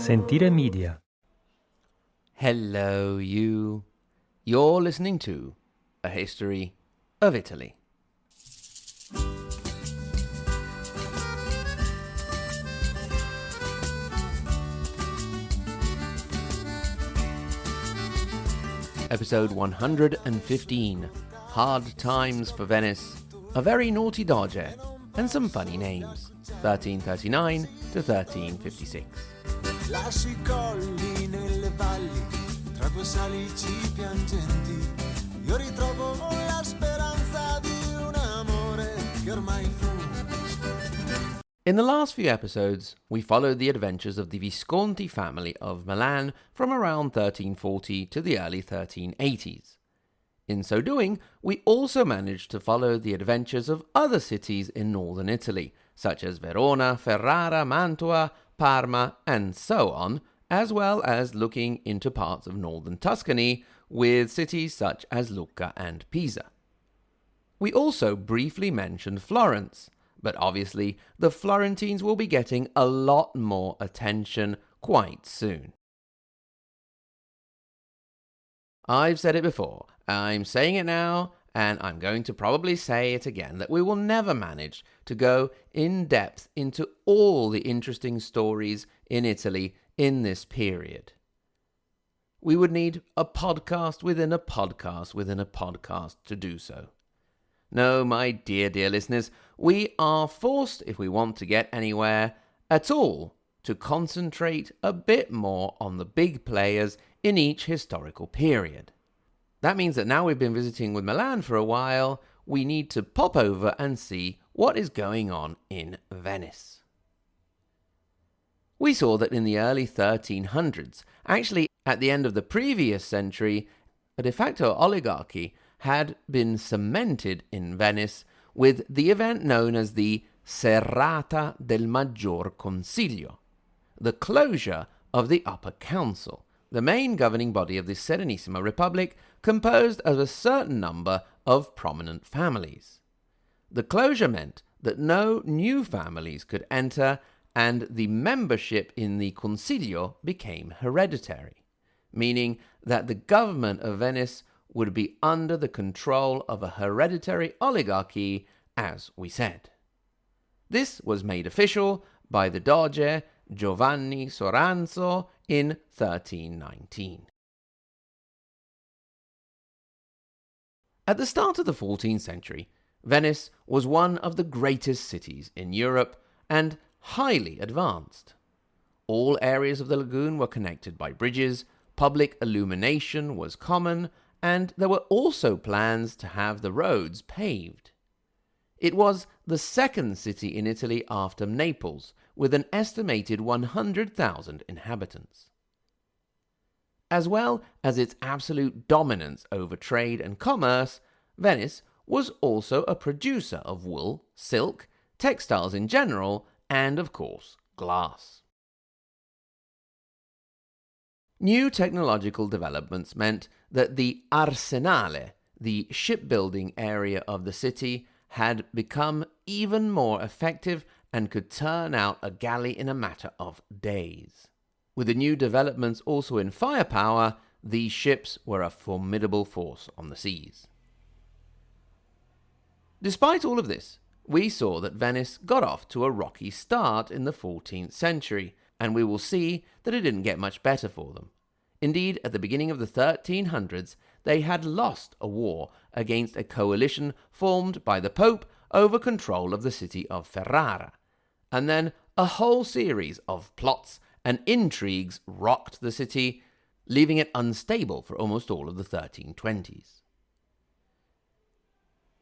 Sentire Media. Hello, you. You're listening to A History of Italy. Episode 115, Hard Times for Venice, a very naughty doge, and some funny names, 1339 to 1356. Lasci colli nelle valli, tra due salici piangenti, io ritrovo la speranza di un amore che ormai fu. In the last few episodes, we followed the adventures of the Visconti family of Milan from around 1340 to the early 1380s. In so doing, we also managed to follow the adventures of other cities in northern Italy, such as Verona, Ferrara, Mantua, Parma, and so on, as well as looking into parts of northern Tuscany with cities such as Lucca and Pisa. We also briefly mentioned Florence, but obviously the Florentines will be getting a lot more attention quite soon. I've said it before, I'm saying it now, and I'm going to probably say it again, that we will never manage to go in depth into all the interesting stories in Italy in this period. We would need a podcast within a podcast within a podcast to do so. No, my dear listeners, we are forced, if we want to get anywhere at all, to concentrate a bit more on the big players in each historical period. That means that now we've been visiting with Milan for a while, we need to pop over and see what is going on in Venice. We saw that in the early 1300s, actually at the end of the previous century, a de facto oligarchy had been cemented in Venice with the event known as the Serrata del Maggior Consiglio, the closure of the Upper Council, the main governing body of the Serenissima Republic, composed of a certain number of prominent families. The closure meant that no new families could enter, and the membership in the Consiglio became hereditary, meaning that the government of Venice would be under the control of a hereditary oligarchy, as we said. This was made official by the doge Giovanni Soranzo in 1319. At the start of the 14th century, Venice was one of the greatest cities in Europe and highly advanced. All areas of the lagoon were connected by bridges, public illumination was common, and there were also plans to have the roads paved. It was the second city in Italy after Naples, with an estimated 100,000 inhabitants. As well as its absolute dominance over trade and commerce, Venice was also a producer of wool, silk, textiles in general, and of course, glass. New technological developments meant that the arsenale, the shipbuilding area of the city, had become even more effective and could turn out a galley in a matter of days. With the new developments also in firepower, these ships were a formidable force on the seas. Despite all of this, we saw that Venice got off to a rocky start in the 14th century, and we will see that it didn't get much better for them. Indeed, at the beginning of the 1300s, they had lost a war against a coalition formed by the Pope over control of the city of Ferrara, and then a whole series of plots and intrigues rocked the city, leaving it unstable for almost all of the 1320s.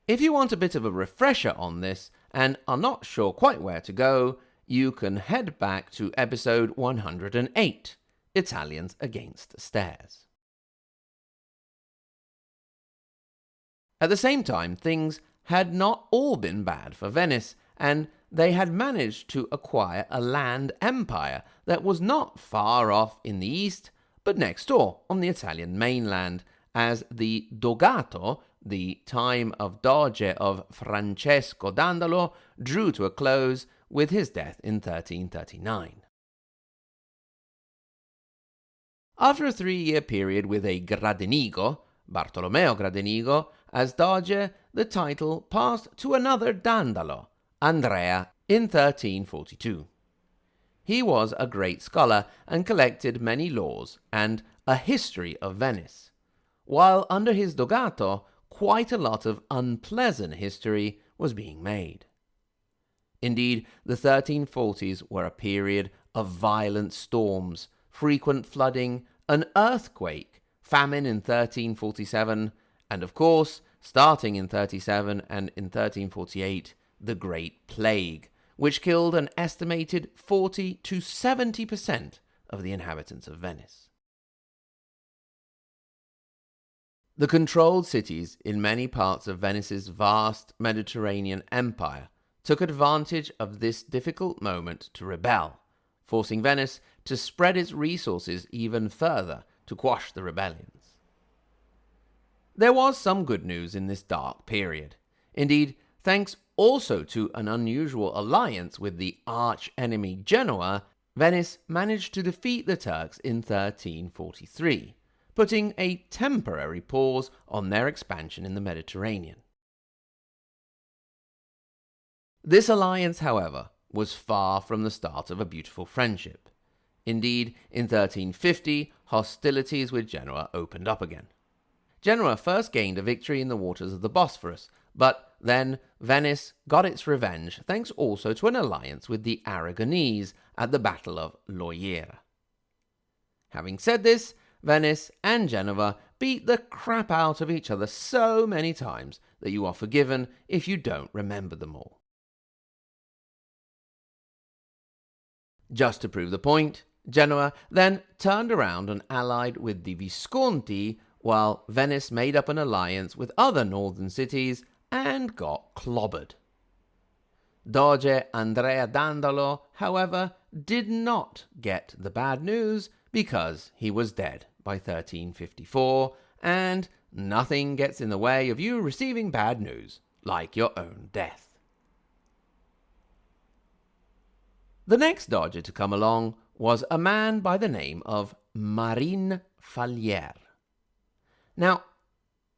If you want a bit of a refresher on this and are not sure quite where to go, you can head back to episode 108, Italians Against Stairs. At the same time, things had not all been bad for Venice, and they had managed to acquire a land empire that was not far off in the east, but next door on the Italian mainland, as the Dogato, the time of doge of Francesco Dandolo, drew to a close with his death in 1339. After a 3-year period with a Gradenigo, Bartolomeo Gradenigo, as doge, the title passed to another Dandalo, Andrea, in 1342. He was a great scholar and collected many laws and a history of Venice, while under his dogato quite a lot of unpleasant history was being made. Indeed, the 1340s were a period of violent storms, frequent flooding, an earthquake, famine in 1347, and of course, starting in 37 and in 1348, the Great Plague, which killed an estimated 40 to 70% of the inhabitants of Venice. The controlled cities in many parts of Venice's vast Mediterranean empire took advantage of this difficult moment to rebel, forcing Venice to spread its resources even further to quash the rebellions. There was some good news in this dark period. Indeed, thanks also to an unusual alliance with the arch-enemy Genoa, Venice managed to defeat the Turks in 1343, putting a temporary pause on their expansion in the Mediterranean. This alliance, however, was far from the start of a beautiful friendship. Indeed, in 1350, hostilities with Genoa opened up again. Genoa first gained a victory in the waters of the Bosphorus, but then Venice got its revenge thanks also to an alliance with the Aragonese at the Battle of Loiera. Having said this, Venice and Genova beat the crap out of each other so many times that you are forgiven if you don't remember them all. Just to prove the point, Genoa then turned around and allied with the Visconti, while Venice made up an alliance with other northern cities and got clobbered. Doge Andrea Dandalo, however, did not get the bad news because he was dead by 1354, and nothing gets in the way of you receiving bad news, like your own death. The next doge to come along was a man by the name of Marin Falier. Now,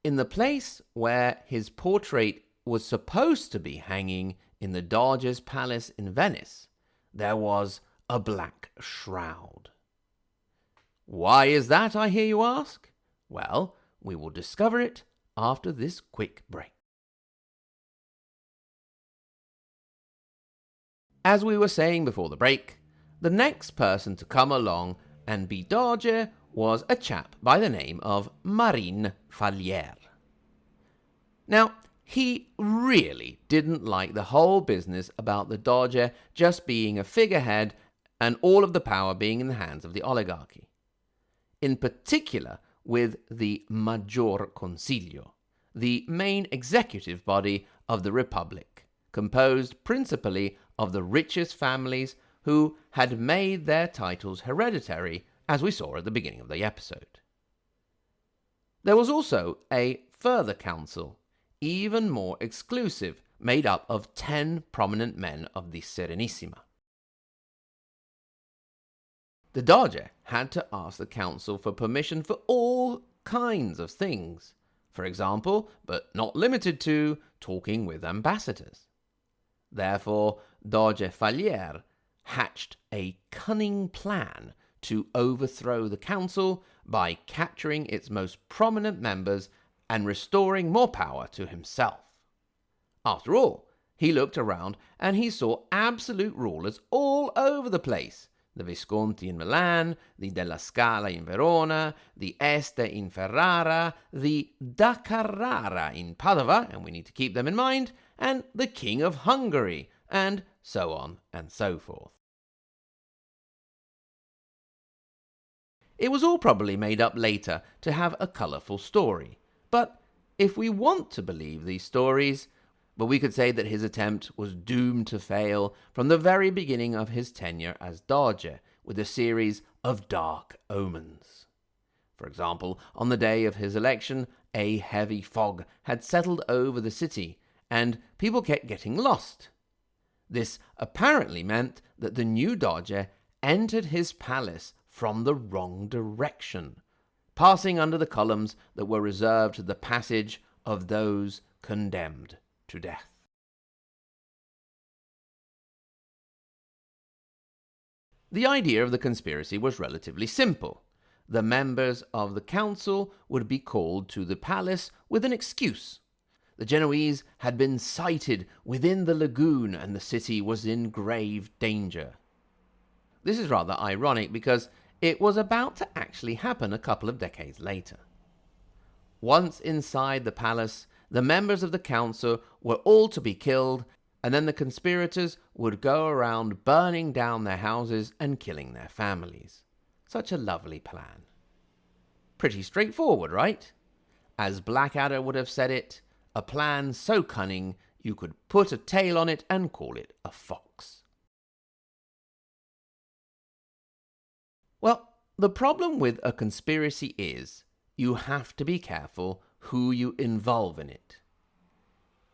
in the place where his portrait was supposed to be hanging in the Doge's palace in Venice, there was a black shroud. Why is that, I hear you ask? Well, we will discover it after this quick break. As we were saying before the break, the next person to come along and be doge was a chap by the name of Marin Falier. Now, he really didn't like the whole business about the doge just being a figurehead and all of the power being in the hands of the oligarchy. In particular with the Maggior Consiglio, the main executive body of the Republic, composed principally of the richest families who had made their titles hereditary, as we saw at the beginning of the episode. There was also a further council, even more exclusive, made up of 10 prominent men of the Serenissima. The doge had to ask the council for permission for all kinds of things, for example, but not limited to, talking with ambassadors. Therefore, Doge Falier hatched a cunning plan to overthrow the council by capturing its most prominent members and restoring more power to himself. After all, he looked around and he saw absolute rulers all over the place. The Visconti in Milan, the Della Scala in Verona, the Este in Ferrara, the da Carrara in Padova, and we need to keep them in mind, and the King of Hungary, and so on and so forth. It was all probably made up later to have a colourful story, but if we want to believe these stories, but we could say that his attempt was doomed to fail from the very beginning of his tenure as doge, with a series of dark omens. For example, on the day of his election, a heavy fog had settled over the city, and people kept getting lost. This apparently meant that the new doge entered his palace from the wrong direction, passing under the columns that were reserved to the passage of those condemned to death. The idea of the conspiracy was relatively simple. The members of the council would be called to the palace with an excuse. The Genoese had been sighted within the lagoon and the city was in grave danger. This is rather ironic because it was about to actually happen a couple of decades later. Once inside the palace, the members of the council were all to be killed, and then the conspirators would go around burning down their houses and killing their families. Such a lovely plan. Pretty straightforward, right? As Blackadder would have said it, a plan so cunning you could put a tail on it and call it a fox. Well, the problem with a conspiracy is you have to be careful who you involve in it.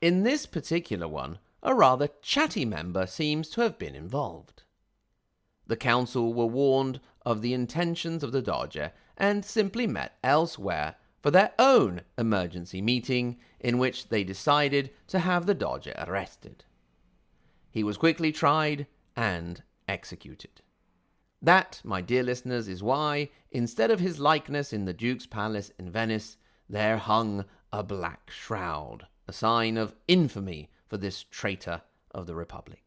In this particular one, a rather chatty member seems to have been involved. The council were warned of the intentions of the doge and simply met elsewhere for their own emergency meeting in which they decided to have the doge arrested. He was quickly tried and executed. That, my dear listeners, is why, instead of his likeness in the Duke's palace in Venice, there hung a black shroud, a sign of infamy for this traitor of the Republic.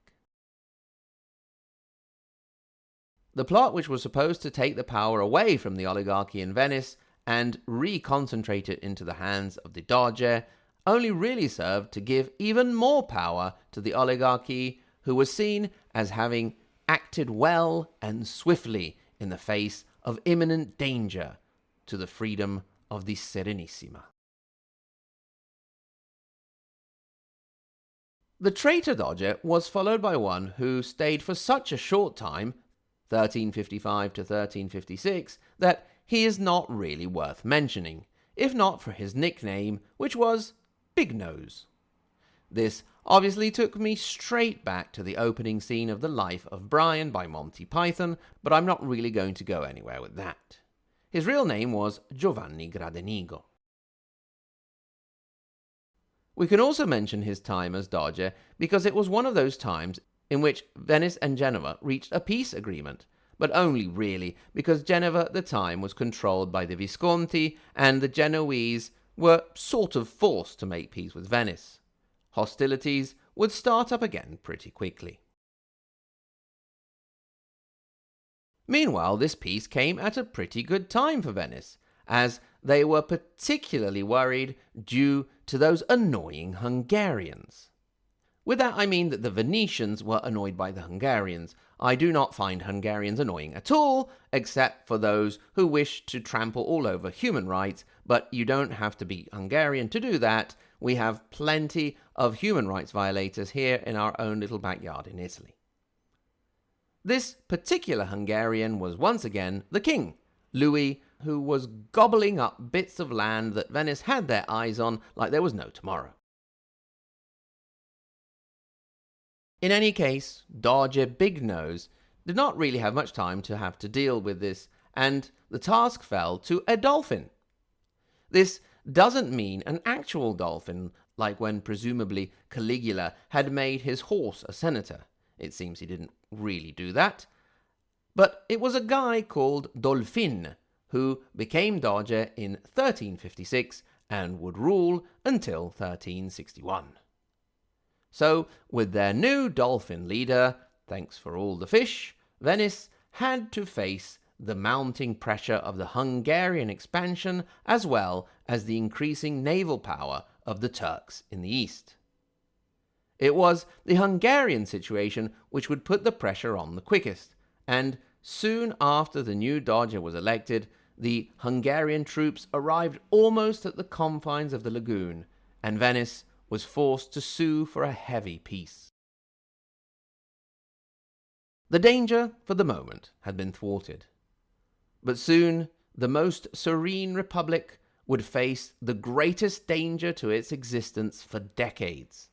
The plot, which was supposed to take the power away from the oligarchy in Venice and reconcentrate it into the hands of the doge, only really served to give even more power to the oligarchy, who was seen as having acted well and swiftly in the face of imminent danger to the freedom of the Serenissima. The traitor doge was followed by one who stayed for such a short time, 1355 to 1356, that he is not really worth mentioning, if not for his nickname, which was Big Nose. This obviously took me straight back to the opening scene of The Life of Brian by Monty Python, but I'm not really going to go anywhere with that. His real name was Giovanni Gradenigo. We can also mention his time as doge because it was one of those times in which Venice and Genoa reached a peace agreement, but only really because Genoa at the time was controlled by the Visconti and the Genoese were sort of forced to make peace with Venice. Hostilities would start up again pretty quickly. Meanwhile, this peace came at a pretty good time for Venice, as they were particularly worried due to those annoying Hungarians. With that I mean that the Venetians were annoyed by the Hungarians. I do not find Hungarians annoying at all, except for those who wish to trample all over human rights, but you don't have to be Hungarian to do that. We have plenty of human rights violators here in our own little backyard in Italy. This particular Hungarian was once again the king, Louis, who was gobbling up bits of land that Venice had their eyes on like there was no tomorrow. In any case, Doge Big Nose did not really have much time to have to deal with this, and the task fell to a dolphin. This doesn't mean an actual dolphin, like when presumably Caligula had made his horse a senator. It seems he didn't really do that. But it was a guy called Dolphin, who became doge in 1356 and would rule until 1361. So, with their new dolphin leader, thanks for all the fish, Venice had to face the mounting pressure of the Hungarian expansion as well as the increasing naval power of the Turks in the east. It was the Hungarian situation which would put the pressure on the quickest, and soon after the new doge was elected, the Hungarian troops arrived almost at the confines of the lagoon, and Venice was forced to sue for a heavy peace. The danger, for the moment, had been thwarted. But soon, the most serene republic would face the greatest danger to its existence for decades,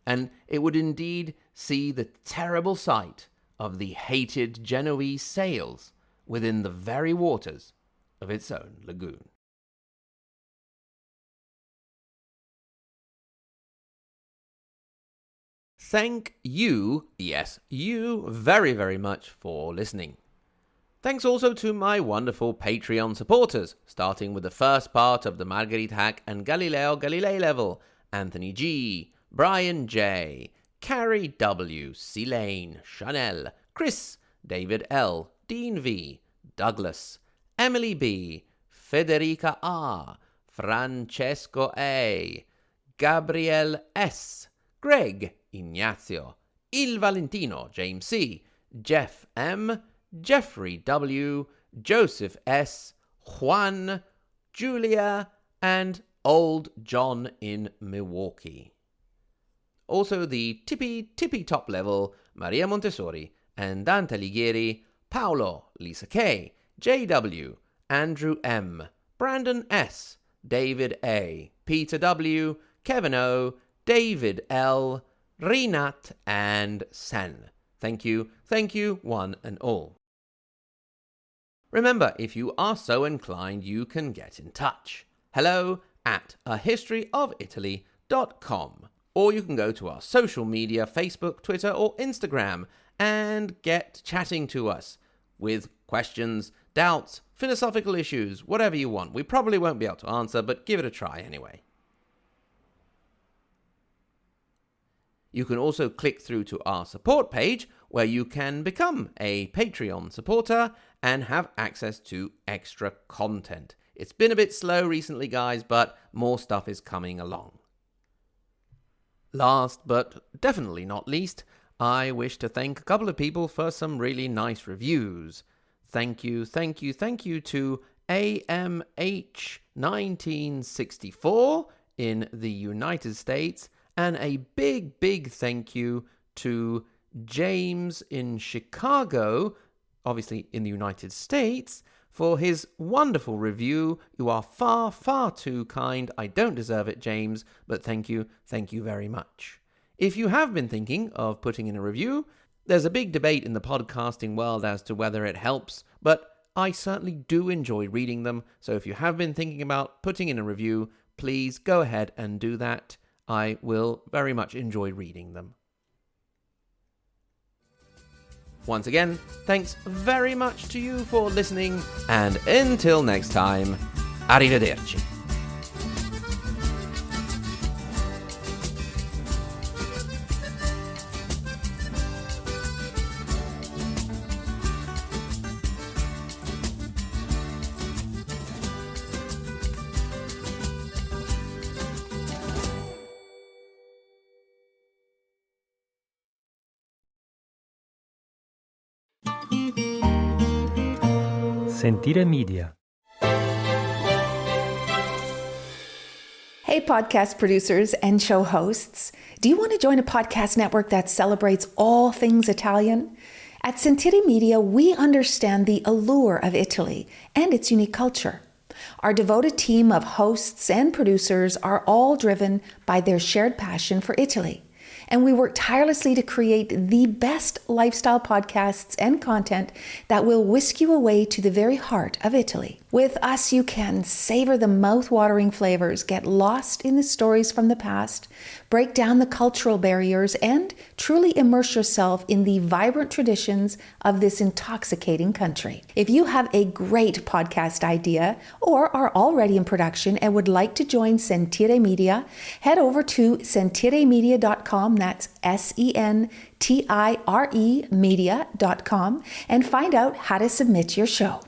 and it would indeed see the terrible sight of the hated Genoese sails within the very waters of its own lagoon. Thank you, yes, you very, very much for listening. Thanks also to my wonderful Patreon supporters, starting with the first part of the Margherite Hack and Galileo Galilei level: Anthony G, Brian J, Carrie W, Celane, Chanel, Chris, David L, Dean V, Douglas, Emily B, Federica R, Francesco A, Gabriel S, Greg, Ignazio, Il Valentino, James C, Jeff M, Jeffrey W, Joseph S, Juan, Julia, and Old John in Milwaukee. Also the tippy top level: Maria Montessori and Dante Alighieri, Paolo, Lisa K, JW, Andrew M, Brandon S, David A, Peter W, Kevin O, David L, Rinat, and Sen. Thank you, one and all. Remember, if you are so inclined, you can get in touch. hello@ahistoryofitaly.com. Or you can go to our social media, Facebook, Twitter, or Instagram, and get chatting to us with questions, doubts, philosophical issues, whatever you want. We probably won't be able to answer, but give it a try anyway. You can also click through to our support page, where you can become a Patreon supporter and have access to extra content. It's been a bit slow recently, guys, but more stuff is coming along. Last but definitely not least, I wish to thank a couple of people for some really nice reviews. Thank you to AMH1964 in the United States, and a big thank you to James in Chicago, obviously in the United States, for his wonderful review. You are far too kind. I don't deserve it, James, but thank you very much. If you have been thinking of putting in a review, there's a big debate in the podcasting world as to whether it helps, but I certainly do enjoy reading them, so if you have been thinking about putting in a review, please go ahead and do that. I will very much enjoy reading them. Once again, thanks very much to you for listening, and until next time, arrivederci. Sentire Media. Hey, podcast producers and show hosts. Do you want to join a podcast network that celebrates all things Italian? At Sentire Media, we understand the allure of Italy and its unique culture. Our devoted team of hosts and producers are all driven by their shared passion for Italy. And we work tirelessly to create the best lifestyle podcasts and content that will whisk you away to the very heart of Italy. With us, you can savor the mouth-watering flavors, get lost in the stories from the past, break down the cultural barriers, and truly immerse yourself in the vibrant traditions of this intoxicating country. If you have a great podcast idea or are already in production and would like to join Sentire Media, head over to sentiremedia.com, that's SENTIRE media.com, and find out how to submit your show.